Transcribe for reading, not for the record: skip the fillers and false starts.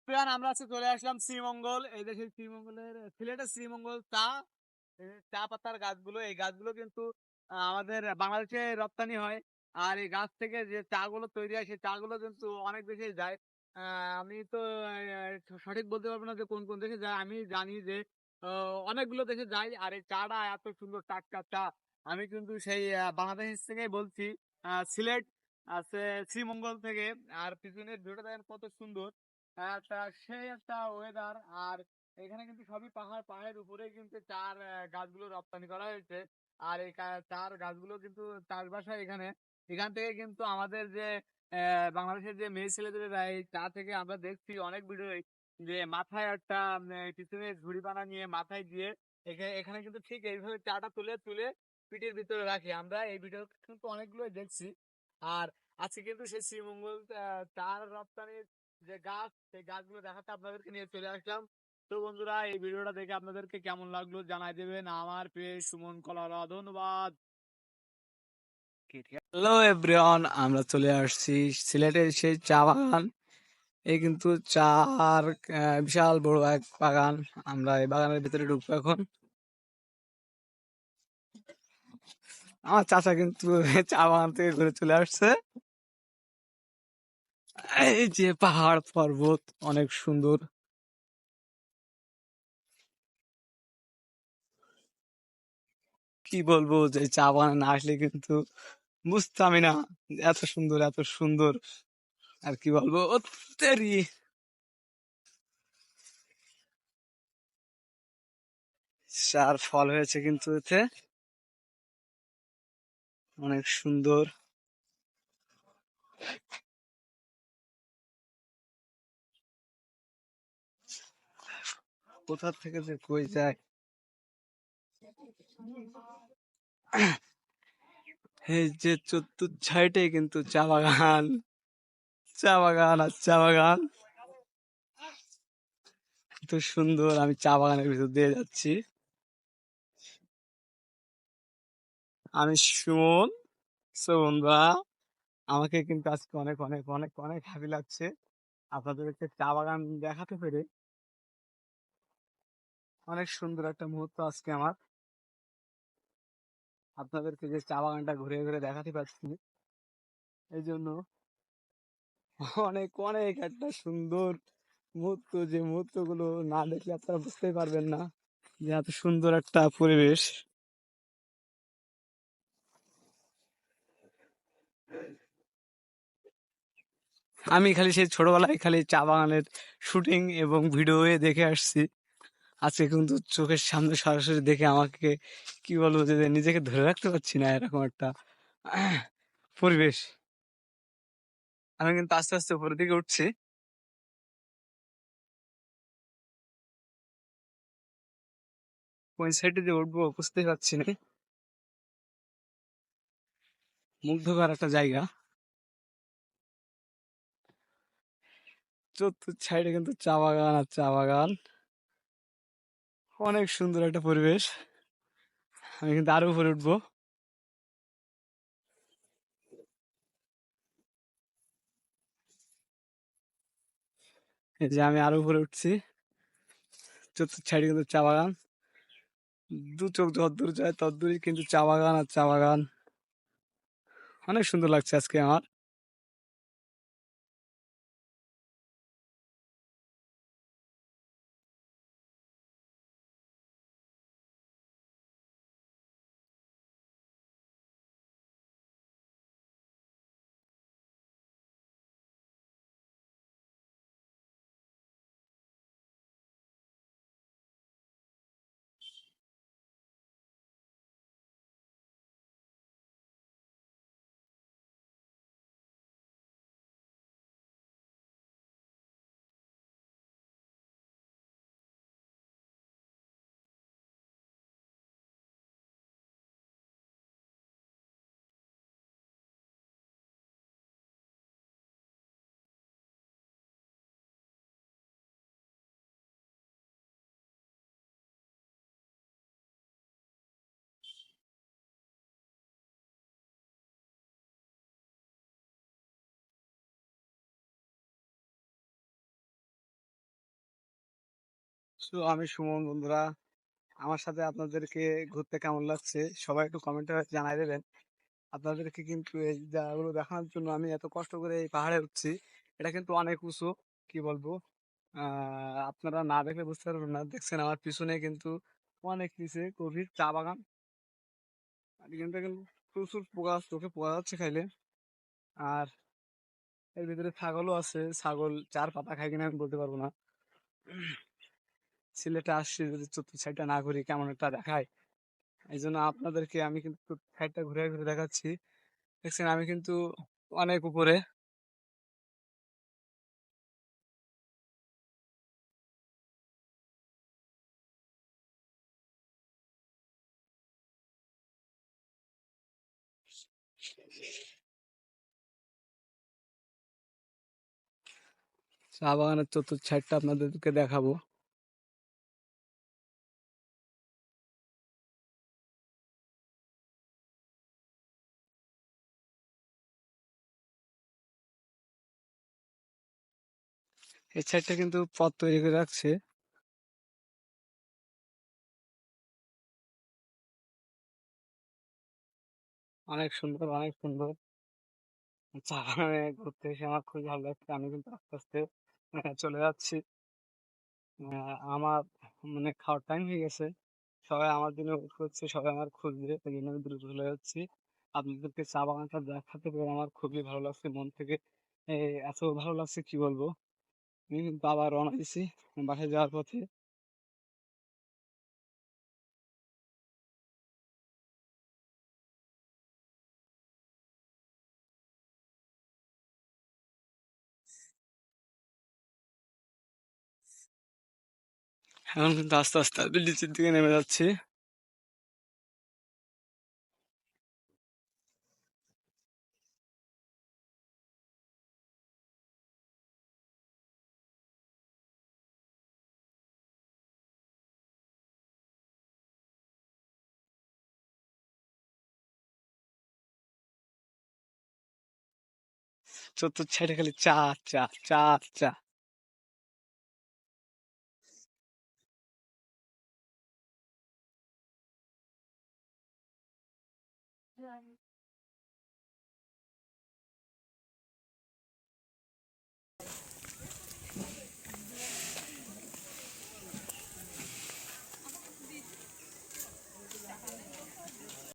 প্রিয়ান আমরা আজকে চলে আসলাম শ্রীমঙ্গল। এই দেশের শ্রীমঙ্গলের সিলেটের শ্রীমঙ্গল চা, এই চা পাতার গাছগুলো, এই গাছগুলো কিন্তু আমাদের বাংলাদেশে রপ্তানি হয়। আর এই গাছ থেকে যে চা গুলো তৈরি হয় সেই চা গুলো কিন্তু অনেক দেশে যায়। আমি তো সঠিক বলতে পারবো না যে কোন কোন দেশে যায়। আমি জানি যে অনেকগুলো দেশে যায়। আর এই চাটা এত সুন্দর টাটকা চা, আমি কিন্তু সেই বাংলাদেশ থেকেই বলছি, সিলেট আছে, শ্রীমঙ্গল থেকে। আর পিছনের ভিউটা দেখেন কত সুন্দর, একটা সেই একটা ওয়েদার। আর এখানে কিন্তু সবই পাহাড়, পাহাড়ের উপরে কিন্তু চার গাছগুলো রপ্তানি করা হয়েছে। আর এই চার গাছগুলো কিন্তু চাষবাস হয় এখানে। এখান থেকে কিন্তু আমাদের যে বাংলাদেশের যে মেয়ে ছেলেদের এই চা থেকে আমরা দেখছি অনেক ভিডিও, যে মাথায় একটা পিছনে ঝুড়ি বানা নিয়ে মাথায় দিয়ে এখানে কিন্তু ঠিক এইভাবে চাটা তুলে তুলে পিঠের ভিতরে রাখি। আমরা এই ভিডিও কিন্তু অনেকগুলো দেখছি। আর আজকে কিন্তু সেই শ্রীমঙ্গল চার রপ্তানির যে গাছ, সেই গাছগুলো দেখাতে আপনাদেরকে নিয়ে চলে আসলাম। তো বন্ধুরা, এই ভিডিওটা দেখে আপনাদেরকে কেমন লাগলো জানাই দেবেন। আমার পেজ সুমন কলারা, ধন্যবাদ। হ্যালো এভরিওয়ান, আমরা চলে আসছি সিলেটের সেই চা বাগান। এই কিন্তু চার বিশাল বড় এক বাগান। আমরা এই বাগানের ভিতরে ঢুকবো এখন। আমার চাচা কিন্তু চা বাগান থেকে ঘুরে চলে আসছে। এই যে পাহাড় পর্বত, অনেক সুন্দর। কি বলবো, যে চা বাগানে না আসলে কিন্তু বুঝতামই না যে এত সুন্দর, এত সুন্দর। আর কি বলবো, তেরি চার ফল হয়েছে কিন্তু এতে অনেক সুন্দর। কোথা থেকে যে কই যায়। এই যে চতুর সাইডে কিন্তু চা বাগান, চা বাগান আর চা বাগান। এত সুন্দর। আমি চা বাগানের ভিতর দিয়ে যাচ্ছি। আমি সুমন। সো বন্ধুরা, আমাকে কিন্তু আজকে অনেক অনেক অনেক অনেক হ্যাপি লাগছে আপনাদেরকে চা বাগান দেখাতে পেরে। অনেক সুন্দর একটা মুহূর্ত আজকে আমার, আপনাদেরকে যে চা বাগানটা ঘুরে ঘুরে দেখাতে পারছি। এই জন্য অনেক অনেক একটা সুন্দর মুহূর্ত, যে মুহূর্ত গুলো না দেখলে আপনারা বুঝতেই পারবেন না যে এত সুন্দর একটা পরিবেশ। আমি খালি সেই ছোটবেলায় খালি চা বাগানের শুটিং এবং ভিডিও দেখে আসছি। আজকে কিন্তু চোখের সামনে সরাসরি দেখে আমাকে, কি বলবো, যে নিজেকে ধরে রাখতে পারছি না, এরকম একটা পরিবেশ। আমি কিন্তু আস্তে আস্তে উপরের দিকে উঠছি। কোন সাইডে যে উঠবো বুঝতেই পারছি না। মুগ্ধকর একটা জায়গা। চতুর সাইডে কিন্তু চা বাগান আর চা বাগান। অনেক সুন্দর একটা পরিবেশ। আমি কিন্তু আরো উপরে উঠবো। এই যে আমি আরো উপরে উঠছি। চতুর সাইডে কিন্তু চা বাগান। দু চোখ যতদূর যায় ততদূরই কিন্তু চা বাগান আর চা বাগান। অনেক সুন্দর লাগছে আজকে আমার। আমি সুমন বন্ধুরা, আমার সাথে আপনাদেরকে ঘুরতে কেমন লাগছে সবাই একটু কমেন্টে জানাই দেবেন। আপনাদেরকে কিন্তু এই জায়গাগুলো দেখানোর জন্য আমি এত কষ্ট করে এই পাহাড়ে উঠছি। এটা কিন্তু অনেক উঁচু, কি বলবো। আপনারা না দেখলে বুঝতে পারবেন না। দেখছেন আমার পিছনে কিন্তু অনেক নিচে গভীর চা বাগান। আর এখানটা কিন্তু প্রচুর পোকা, চোখে পোকা যাচ্ছে খাইলে। আর এর ভিতরে ছাগলও আছে, ছাগল চার পাতা খায় কিনা আমি বলতে পারবো না। সিলেটে আসছি যদি চতুর্থ সাইডটা না ঘুরি কেমন একটা দেখায়। এই জন্য আপনাদেরকে আমি কিন্তু সাইডটা ঘুরে ঘুরে দেখাচ্ছি। দেখছেন আমি কিন্তু অনেক উপরে। চা বাগানের চতুর্থ সাইডটা আপনাদেরকে দেখাবো। এই সাইডটা কিন্তু পথ তৈরি করে রাখছে। অনেক সুন্দর, অনেক সুন্দর। চা বাগানে ঘুরতে এসে আমার খুবই ভালো লাগছে। আমি কিন্তু আস্তে আস্তে চলে যাচ্ছি। আমার মানে খাওয়ার টাইম হয়ে গেছে। সবাই আমার জন্য ওয়েট করছে, সবাই আমার খুঁজছে, এই জন্য আমি দ্রুত চলে যাচ্ছি। আপনাদেরকে চা বাগানটা দেখাতে পেরে আমার খুবই ভালো লাগছে মন থেকে। এত ভালো লাগছে কি বলবো। আমি কিন্তু আবার রওনা দিছি বাসায় যাওয়ার পথে। এখন কিন্তু আস্তে আস্তে আমি নিচের দিকে নেমে যাচ্ছি। চতুর্থ সাইডে খালি চা, চা, চা, চা।